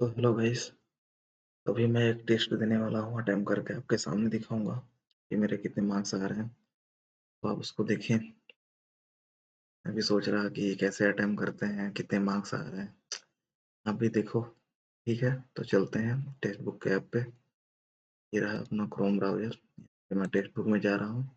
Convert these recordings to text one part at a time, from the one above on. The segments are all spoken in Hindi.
तो हेलो गाइस। अभी मैं एक टेस्ट देने वाला हूँ, अटेम्प्ट करके आपके सामने दिखाऊंगा कि मेरे कितने मार्क्स आ रहे हैं। तो आप उसको देखिए। मैं भी सोच रहा कि कैसे अटेम्प्ट करते हैं, कितने मार्क्स आ रहे हैं। आप भी देखो। ठीक है, तो चलते हैं टेक्स्ट बुक के ऐप पे। ये रहा अपना क्रोम ब्राउजर। मैं टेक्स्ट बुक में जा रहा हूँ।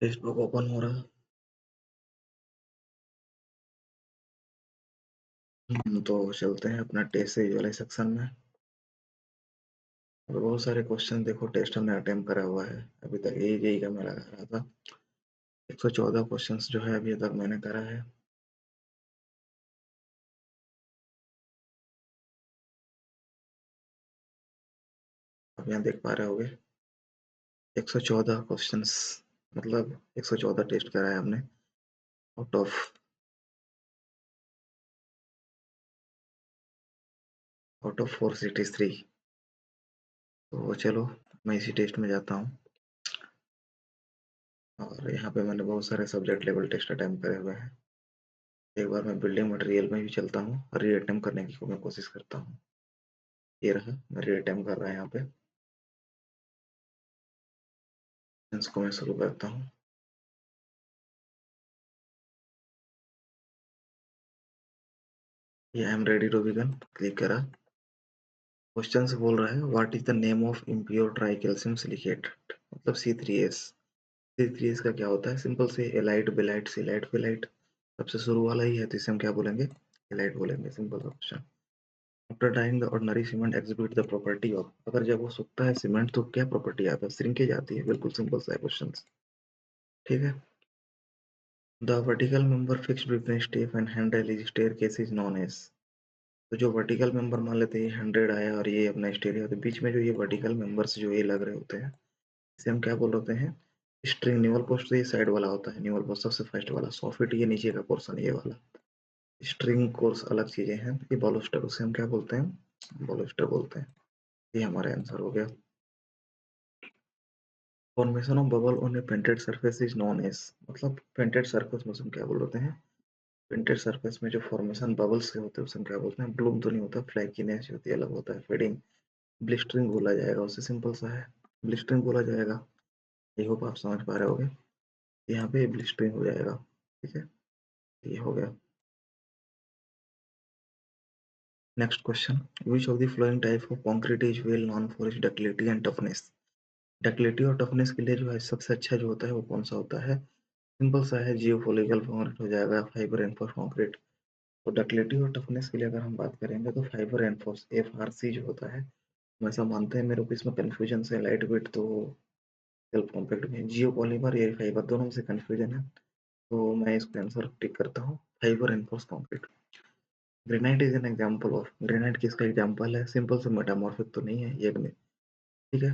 टेक्स्ट बुक ओपन हो रहा है। तो चलते हैं अपना टेस्ट सीरीज वाले सेक्शन में। और बहुत सारे क्वेश्चन देखो टेस्ट हमने अटेम्प्ट करा हुआ है। अभी तक यही यही का मैं लगा रहा था। 114 क्वेश्चन जो है अभी तक मैंने करा है। आप यहाँ देख पा रहे होगे 114 क्वेश्चंस, मतलब 114 टेस्ट करा है हमने आउट ऑफ 463। तो चलो मैं इसी टेस्ट में जाता हूँ। और यहाँ पे मैंने बहुत सारे सब्जेक्ट लेवल टेस्ट अटेम्प्ट करे हुए हैं। एक बार मैं बिल्डिंग मटेरियल में भी चलता हूँ और री अटेम्प्ट करने की मैं कोशिश करता हूँ। ये रहा, मैं री अटेम्प्ट कर रहा है यहाँ पे। इसको मैं शुरू करता हूँ। ये I am ready to begin click करा। क्वेश्चन से बोल रहा है what is the name of impure tri calcium silicate, मतलब C3S। C3S का क्या होता है? सिंपल से एलाइट बेलाइट सिलाइट फिलाइट सबसे शुरू वाला ही है, तो इसे हम क्या बोलेंगे? एलाइट बोलेंगे। सिंपल सा question. After drying the ordinary cement exhibit the property of, अगर जब वो सूखता है सीमेंट तो क्या प्रॉपर्टी आता है? श्रिंकेज आती है। बिल्कुल सिंपल सा क्वेश्चन। ठीक है। The vertical member fixed between step and handle is staircase is known as. तो जो वर्टिकल मेंबर मान लेते हैं ये 100 आया और ये अपना स्टेयर है, तो बीच में जो ये वर्टिकल मेंबर्स जो ये लग रहे होते हैं इसे हम क्या बोल होते हैं? स्ट्रिंग। न्यूअल पोस्ट तो ये साइड वाला होता है, न्यूअल पोस्ट सबसे फर्स्ट वाला। सॉफिट ये नीचे का पोर्शन ये वाला। स्ट्रिंग कोर्स अलग चीजें हैं। ये बॉलोस्टर, उसे हम क्या बोलते हैं? बॉलोस्टर बोलते हैं। ये हमारा आंसर हो गया। Formation of bubble on a painted surface is known as, मतलब पेंटेड सरफेस में हम क्या बोल होते हैं? पेंटेड सरफेस में जो फॉर्मेशन बबल्स के होते हैं उसे हम क्या बोलते हैं? ब्लूम तो नहीं होता, फ्लैकीनेस होती है, अलग होता है। फेडिंग, ब्लिस्टरिंग बोला जाएगा उसे। सिंपल सा है, ब्लिस्टरिंग बोला जाएगा। आई होप आप समझ पा रहे होगे। यहाँ पे ब्लिस्टरिंग हो जाएगा। ठीक है, ये हो गया। Next question, which of the flowing type of concrete is well known for its ductility and toughness. Ductility और टफनेस के लिए जो है सबसे अच्छा जो होता है वो कौन सा होता है? सिंपल सा है, जियोपॉलीगल कंक्रीट हो जाएगा, फाइबर रेनफोर्स कंक्रीट। तो डक्टिलिटी और टफनेस के लिए अगर हम बात करेंगे तो फाइबर रेनफोर्स FRC जो होता है, हम ऐसा मानते हैं। मेरे को इसमें कंफ्यूजन से लाइट वेट तो सेल्फ कॉम्पैक्ट में जियो पॉलीमर या फाइबर दोनों में से कंफ्यूजन है। तो मैं इसका आंसर टिक करता हूँ, fibre reinforce concrete. Granite is an example of, granite किसका एग्जांपल है? सिंपल से मेटामॉर्फिक तो नहीं है ये भी। ठीक है।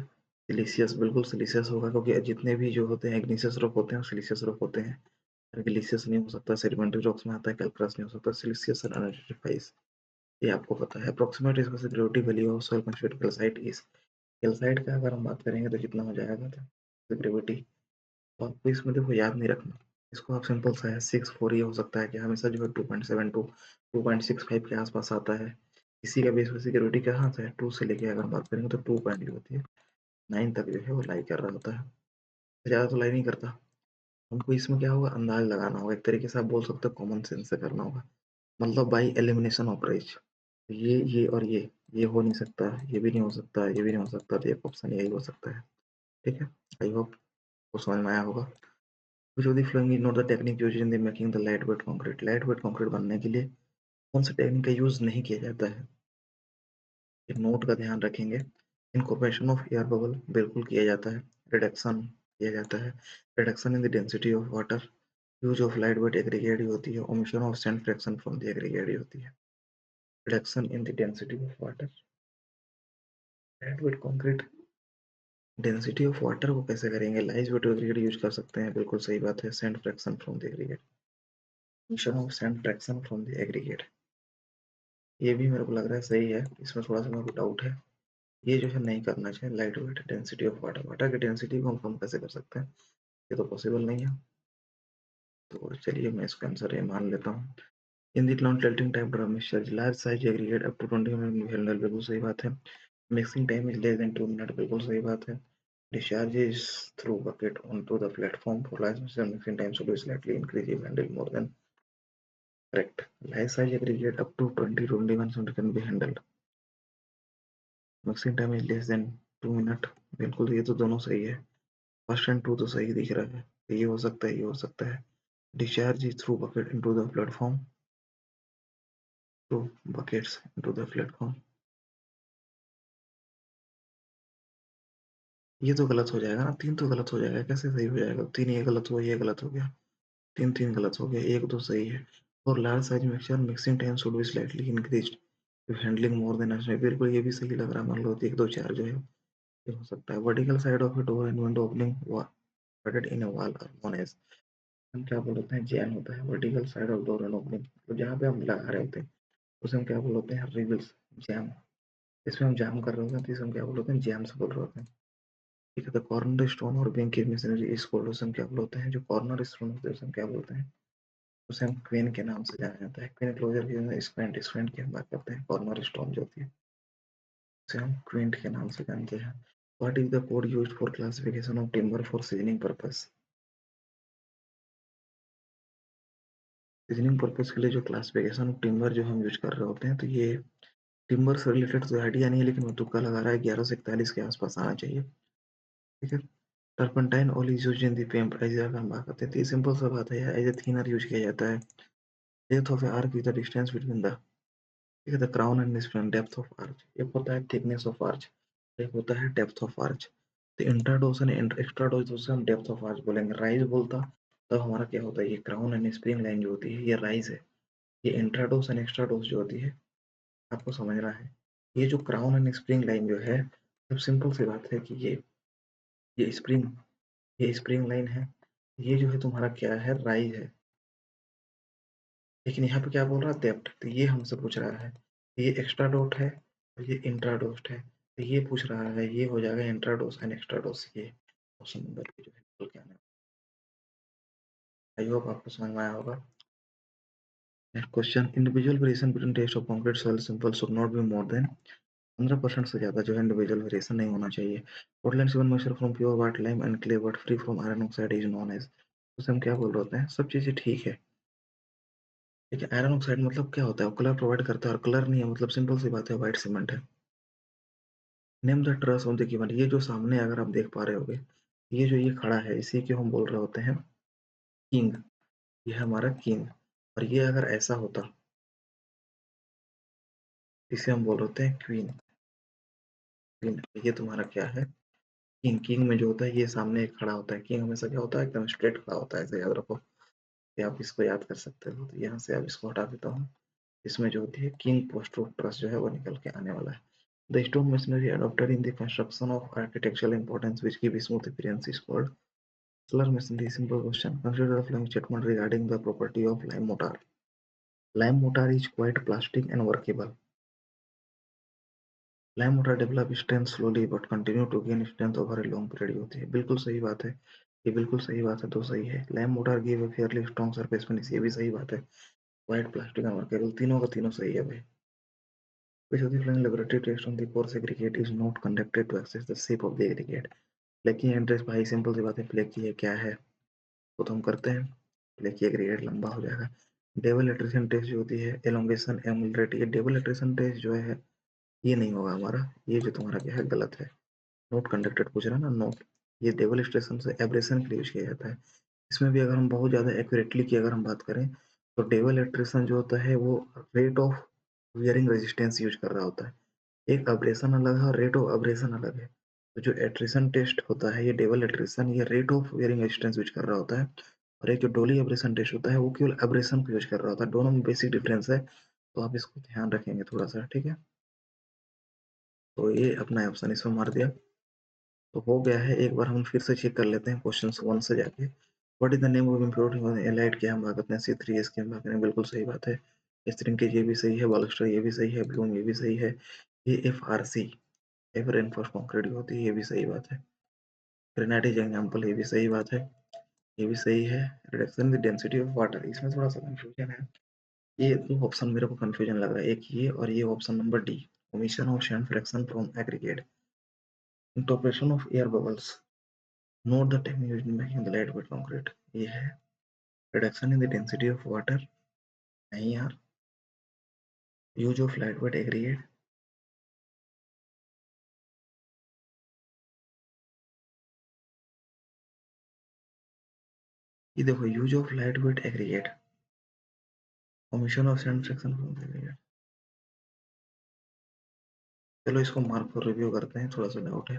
सिलिशियस, बिल्कुल सिलिशियस होगा क्योंकि जितने भी जो होते हैं इग्निशियस रॉक होते हैं सिलिशियस रॉक होते हैं। ग्लेशियस नहीं हो सकता, सेडिमेंट्री रॉक्स में आता है। कैल्क्रस नहीं हो सकता, सिलिशियस एंड अनआइडेंटिफाइड। ये आपको पता है। अप्रोक्सीमेट इसका security value of soil constituted calcite is, calcite का अगर हम बात करेंगे तो कितना हो जाएगा तो ग्रेविटी। तो आपको इसमें देखो याद नहीं रखना। इसको आप सिंपल सा है 6 4 ये हो सकता है कि हमेशा जो है 2.72 2.65 के आसपास आता है। इसी का बेस पे सिक्योरिटी कहाँ से है? 2 से लेके अगर बात करेंगे तो 2 पॉइंट जो होती है 9 तक जो है वो लाई कर रहा होता है। ज़्यादा तो लाई नहीं करता। हमको इसमें क्या होगा? अंदाज लगाना होगा। एक तरीके से आप बोल सकते हो कॉमन सेंस से करना होगा, मतलब बाई एलिमिनेशन ऑफ रेज। ये और ये हो नहीं सकता, ये भी नहीं हो सकता, ये भी नहीं हो सकता, तो एक ऑप्शन यही हो सकता है। ठीक है। आई होप को समझ में आया होगा। Which of the following is not the technique used in the making the lightweight concrete? lightweight concrete बनने के लिए कौन सा टेक्निक का यूज नहीं किया जाता है? एक नोट का ध्यान रखेंगे। इनकॉर्पोरेशन ऑफ एयर बबल बिल्कुल किया जाता है। रिडक्शन किया जाता है। Reduction in the density of water. Use of lightweight aggregate होती है। Omission of sand fraction from the aggregate होती है। Reduction in the density of water, lightweight concrete. Density of water को कैसे करेंगे? लाइट वेट एग्रीगेट यूज कर सकते हैं, बिल्कुल सही बात है। Sand fraction from the aggregate, omission of sand fraction from the aggregate. ये भी मेरे को लग रहा है सही है। इसमें थोड़ा सा मेरे को डाउट है। ये जो है नहीं करना चाहिए। Light weight density of water, water की डेंसिटी को हम कम कैसे कर सकते हैं? ये तो पॉसिबल नहीं है। तो चलिए मैं इसका आंसर ये मान लेता हूँ। In the non tilting type drum mixture large size aggregate up to 20 minute handle बिल्कुल सही बात है। Mixing time is less than 2 minute बिल्कुल सही बात है। Discharge is through bucket onto the platform for large mixing time should be slightly increase if handled more than correct. Large size aggregate up to 20 to 21 cm can be handled. Mixing time is less than 2 minute बिल्कुल ये तो दोनों सही है। फर्स्ट एंड टू तो सही दिख रहा है। ये हो सकता है ये हो सकता है। Discharge is through bucket into the platform through buckets into the platform. ये तो गलत हो जाएगा ना, तीन तो गलत हो जाएगा, कैसे सही हो जाएगा? तीन ये गलत हुआ, ये गलत हो गया, तीन तीन गलत हो गया, एक तो सही है। और large size mixture mixing time should be slightly increased if handling more than बिल्कुल ये भी सही लग रहा है। मान लो एक दो चार जो है ये हो सकता है। Vertical side of a door and window opening butted in a wall are known as, हम क्या बोलते हैं, जैम होता है। Vertical side of door and opening तो जहाँ पे हम लगा रहे होते हैं उसे हम क्या बोलते हैं, रिविल्स, जैम। इसमें हम जाम कर रहे होते हैं तो इसे हम क्या बोलते हैं, जैम्स बोल रहे होते हैं। ठीक है, तो कॉर्नर स्टोन और बीम की मशीनरी इस कोड से हम क्या बोलते हैं, जो कॉर्नर स्टोन होते हैं उसे हम क्या बोलते हैं, उसे हम क्वीन के नाम से जाना जाता है। क्वीन क्लोजर की स्क्वेंट की हम बात करते हैं। कॉर्नर स्टोन जो होती है उसे हम क्विंट के नाम से जानते हैं। What is the code used for classification of timber for seasoning purpose? Seasoning purpose के लिए जो क्लासिफिकेशन ऑफ टिम्बर जो हम यूज कर रहे होते हैं, तो ये टिम्बर से रिलेटेड तो आइडिया नहीं है, लेकिन वो तुक्का लगा रहा है 1141 के आसपास आना चाहिए। ठीक है। Turpentine oil is used in the paint as अगर हम बात करते हैं तो ये सिंपल सा बात है यार, एज ए थिनर यूज किया जाता है। Depth of arc is the distance between the, ठीक है, the crown and sprain. Depth of arch एक होता है थिकनेस ऑफ आर्च, एक होता है डेप्थ ऑफ आर्च। तो इंट्राडोस एंड एक्स्ट्राडोस उसे हम डेप्थ ऑफ आर्च बोलेंगे। राइज बोलता तब हमारा क्या होता है, ये क्राउन एंड स्प्रिंग लाइन जो होती है ये राइज है। ये इंट्राडोस एंड एक्स्ट्राडोस जो होती है आपको समझना है। ये जो क्राउन एंड स्प्रिंग लाइन जो है, सब सिंपल सी बात है कि ये स्प्रिंग, ये स्प्रिंग लाइन है। ये जो है तुम्हारा क्या है, राइज है। लेकिन यहाँ पे क्या बोल रहा है, डेप्थ। तो ये हमसे पूछ रहा है, ये एक्स्ट्रा डॉट है और ये इंट्राडोस्ट है। तो ये पूछ रहा है, ये हो जाएगा इंट्राडोस एंड एक्स्ट्राडोस। ये क्वेश्चन नंबर जो है निकल के आना। आई होप आपको समझ में आया होगा। Next question, individual variation between test of concrete soil simple should not be more than 15% से ज़्यादा जो है इंडिविजुअल वेरिएशन नहीं होना चाहिए। Portland cement mixture from pure white lime and clay but free from iron oxide is known as, उसे हम क्या बोल रहे होते हैं, सब चीज़ें ठीक है। ठीक है, आयरन ऑक्साइड मतलब क्या होता है, वो कलर प्रोवाइड करता है और कलर नहीं है, मतलब सिंपल सी बात है, व्हाइट सीमेंट है। Name the truss of the given, ये जो सामने अगर आप देख पा रहे होगे, ये जो ये खड़ा है इसी को हम बोल रहे होते हैं किंग। ये है हमारा किंग। और ये अगर ऐसा होता, इसे हम बोल रहे होते हैं क्वीन। क्वीन ये तुम्हारा क्या है, किंग। किंग में जो होता है ये सामने एक खड़ा होता है। किंग हमेशा क्या होता है, एकदम स्ट्रेट खड़ा होता है, ऐसे याद रखो कि आप इसको याद कर सकते हो। तो यहाँ से आप इसको हटा देता हूँ। इसमें जो होती है किंग पोस्ट ऑफ ट्रस्ट जो है वो निकल के आने वाला है। The stone machinery adopted in the construction of architectural importance which give smooth appearance is called solar masonry. Simple question. Consider the following statement regarding the property of lime mortar. Lime mortar is quite plastic and workable. Lime mortar develop strength slowly but continue to gain strength over a long period होती है। बिल्कुल सही बात है, ये बिल्कुल सही बात है, तो सही है। Lime mortar give a fairly strong surface finish, ये भी सही बात है। White plastic and workable, तीनों का तीनों सही है भाई। Which of the following laboratory tests on the porous aggregate is not conducted to assess the shape of the aggregate? Flaky entrance भाई सिंपल सी बात है, फ्लेकी है क्या है वो तो हम करते हैं। फ्लेकी एग्रीगेट लंबा हो जाएगा। डेबल इटरेशन टेस्ट जो होती है एलोंगेशन एंगल रेट, ये डेबल इटरेशन टेस्ट जो है ये नहीं होगा हमारा, ये जो तुम्हारा क्या है गलत है। नोट कंडक्टेड पूछ रहा है ना, नोट। ये डेबल इटरेशन से एब्रेशन के लिए यूज किया जाता है। इसमें भी अगर हम बहुत ज़्यादा एक्यूरेटली की अगर हम बात करें तो डेबल इटरेशन जो होता है वो rate of wearing resistance use कर रहा होता है। एक अब्रेशन अलग है और रेट ऑफ अब्रेशन अलग है। तो जो एट्रिशन टेस्ट होता है ये डेबल एट्रिशन, ये rate of wearing resistance use कर रहा होता है। और एक जो डोली एब्रेशन टेस्ट होता है वो केवल एब्रेशन को यूज कर रहा होता है। दोनों में बेसिक डिफरेंस है, तो आप इसको ध्यान रखेंगे थोड़ा सा। ठीक है, तो ये अपना ऑप्शन इसमें मार दिया तो हो गया है। एक बार हम फिर से चेक कर लेते हैं क्वेश्चन वन से जाके। What is the name of impurity allied के हम बात करते हैं C3H की हम बात करें, बिल्कुल सही बात है। स्ट्रिंकेज ये भी सही है, बालस्टर ये भी सही है, ब्लूम ये भी सही है। AFRC एवर रेनफोर्स कंक्रीट होती है, ये भी सही बात है। ग्रेनाइटेज एग्जाम्पल ये भी सही बात है, ये भी सही है। Reduction in the density of water, इसमें थोड़ा सा कंफ्यूजन है। ये 2 ऑप्शन मेरे को कन्फ्यूजन लग रहा है, एक ये और ये option number D, omission of sand fraction from aggregate, interpretation of air bubbles, note the technique used in making the lightweight concrete. ये है reduction in the density of water, नहीं यार, यूज ऑफ लाइटवेट एग्रीगेट, ये देखो use of lightweight aggregate, omission of sand fraction from aggregate. चलो इसको मार्क फॉर रिव्यू करते हैं, थोड़ा सा डाउट है।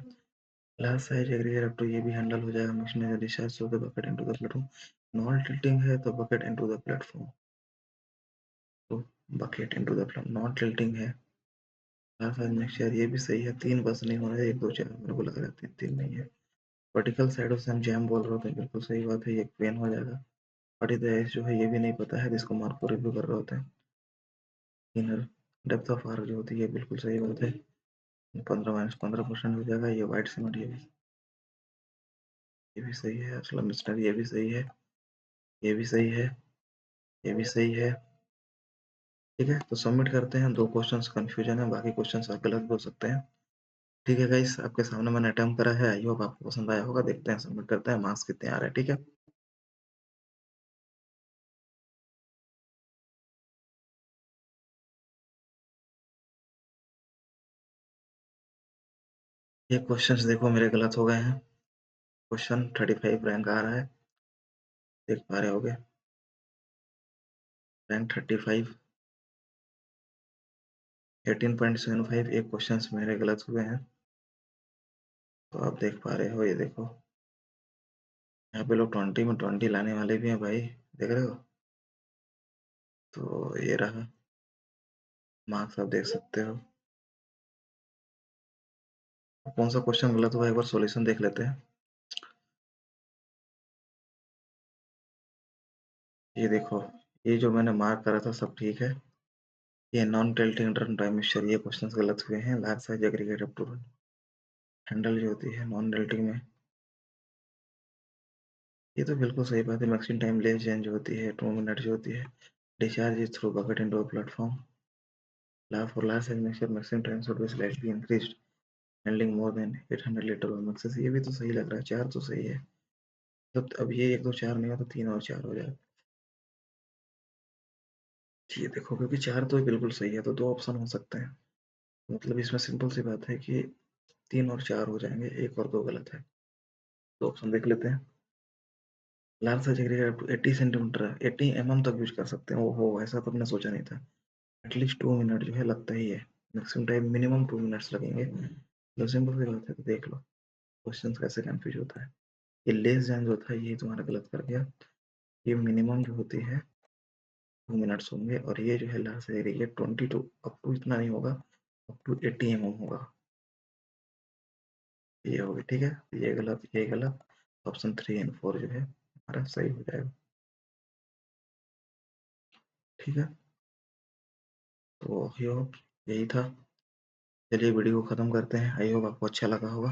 Large size aggregate up to ये भी हैंडल हो जाएगा, machine discharge of the bucket into the platform, non tilting है तो बकेट इनटू द प्लेटफॉर्म, तो bucket into the platform, non tilting है। लार्ज साइज मिक्सचर ये भी सही है, 3 बस नहीं होना है, 1 2 4 मेरे को लग रहा है 3 नहीं है। वर्टिकल साइड से हम जैम बोल रहे होते हैं, बिल्कुल सही बात है, ये पेन हो जाएगा। बट इधर जो है ये भी नहीं पता है, जिसको मार्क फॉर रिव्यू कर रहे होते हैं। इनर डेप्थ ऑफ आर्क जो होती है बिल्कुल सही बात है, 15 - 15% हो जाएगा। ये वाइट सीमेंट ये भी सही है, असलम मिस्टर ये भी सही है, ये भी सही है, ये भी सही है। ठीक है, तो सबमिट करते हैं। 2 क्वेश्चंस कंफ्यूजन है, बाकी क्वेश्चंस आप गलत बोल सकते हैं। ठीक है गाइस, आपके सामने मैंने अटेम्प्ट करा है, आई होप आपको पसंद आया होगा। देखते हैं, सबमिट करते हैं, मार्क्स कितने आ रहे हैं। ठीक है, ये क्वेश्चंस देखो मेरे गलत हो गए हैं। क्वेश्चन 35 रैंक आ रहा है, देख पा रहे होगे, रैंक 35, 18.75। एक क्वेश्चंस मेरे गलत हुए हैं, तो आप देख पा रहे हो, ये देखो यहाँ पे लोग 20 में 20 लाने वाले भी हैं भाई, देख रहे हो। तो ये रहा मार्क्स, आप देख सकते हो। कौन सा क्वेश्चन गलत हुआ, एक बार सॉल्यूशन देख लेते हैं। ये देखो, ये जो मैंने मार्क करा था सब ठीक है। ये नॉन टिल्टिंग ड्रम डायमिक्सचर, ये क्वेश्चंस गलत हुए हैं। Large size aggregate up to handle जो होती है नॉन टिल्टिंग में, ये तो बिल्कुल सही बात है। मैक्सिमम टाइम लेस चेंज होती है, 2 मिनट जो होती है। Discharge is through bucket into a platform. For large size mixture maximum time should be slightly increased, handling more than 800 litre of mixes. ये भी तो सही लग रहा है, 4 तो सही है। अब ये 1 2 4 नहीं हो तो 3 और 4 हो जाए। ये देखो, क्योंकि 4 तो बिल्कुल सही है, तो 2 ऑप्शन हो सकते हैं। मतलब इसमें सिंपल सी बात है कि 3 और 4 हो जाएंगे, 1 और 2 गलत है। तो ऑप्शन देख लेते हैं। लार्ज साइज एग्रीगेट 80 सेंटीमीटर, 80 तक यूज कर सकते हैं। ओहो, ऐसा तो मैंने सोचा नहीं था। एटलीस्ट 2 मिनट जो है लगता ही है, मैक्सिमम टाइम मिनिमम 2 मिनट्स लगेंगे। तो सिंपल सी बात है, तो देख लो क्वेश्चन कैसे कंफ्यूज होता है। ये लेस देन जो था ये तुम्हारा गलत कर गया। ये मिनिमम जो होती है 2 मिनट्स होंगे, और ये जो है लास्ट एरिया 22 अप टू इतना नहीं होगा, अप टू 80 होगा। ये होगी, ठीक है। ये गलत, ये गलत। ऑप्शन 3 एंड 4 जो है हमारा सही हो जाएगा। ठीक है, तो आई होप यही था। चलिए वीडियो को खत्म करते हैं, आई होप आपको अच्छा लगा होगा।